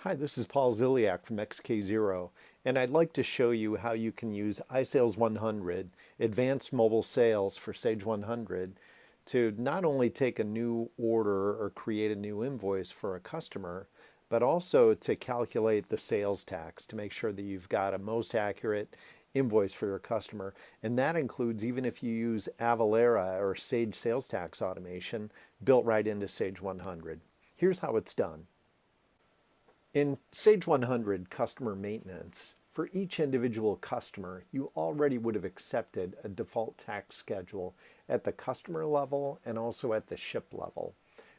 Hi, this is Paul Ziliak from XK0, and I'd like to show you how you can use iSales 100, Advanced Mobile Sales for Sage 100, to not only take a new order or create a new invoice for a customer, but also to calculate the sales tax to make sure that you've got a most accurate invoice for your customer. And that includes even if you use Avalara or Sage Sales Tax Automation built right into Sage 100. Here's how it's done. In Sage 100 Customer Maintenance, for each individual customer, you already would have accepted a default tax schedule at the customer level and also at the ship level.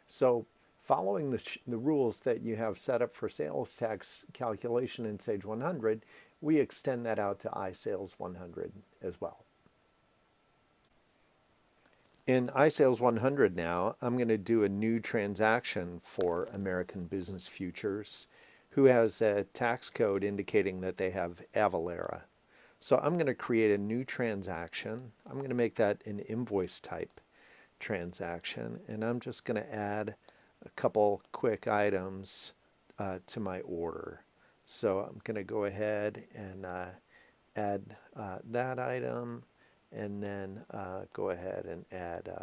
So following the rules that you have set up for sales tax calculation in Sage 100, we extend that out to iSales 100 as well. In iSales 100 now, I'm going to do a new transaction for American Business Futures, who has a tax code indicating that they have Avalara. So I'm going to create a new transaction. I'm going to make that an invoice type transaction, and I'm just going to add a couple quick items to my order. So I'm going to go ahead and add that item, and then go ahead and add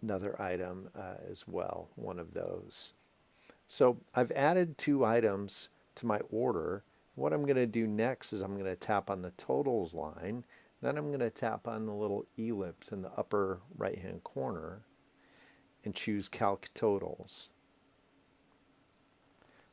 another item as well, one of those. So I've added two items to my order. What I'm going to do next is I'm going to tap on the totals line. Then I'm going to tap on the little ellipse in the upper right hand corner and choose calc totals.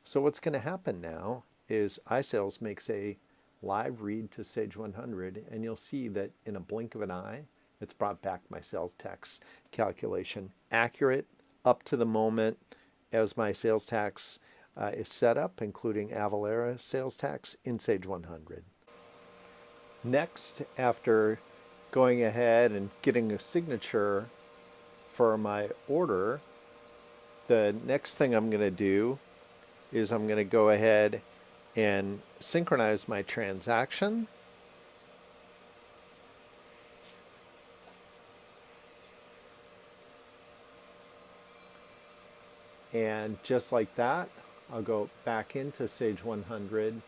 So what's going to happen now is iSales makes a live read to Sage 100, and you'll see that in a blink of an eye, it's brought back my sales tax calculation. Accurate up to the moment as my sales tax is set up, including Avalara sales tax in Sage 100. Next, after going ahead and getting a signature for my order, the next thing I'm going to do is I'm going to go ahead and synchronize my transaction. And just like that, I'll go back into Sage 100,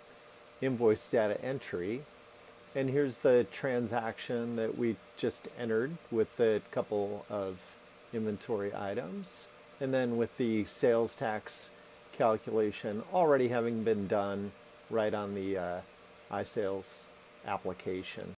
invoice data entry. And here's the transaction that we just entered with a couple of inventory items. And then with the sales tax calculation already having been done right on the iSales application.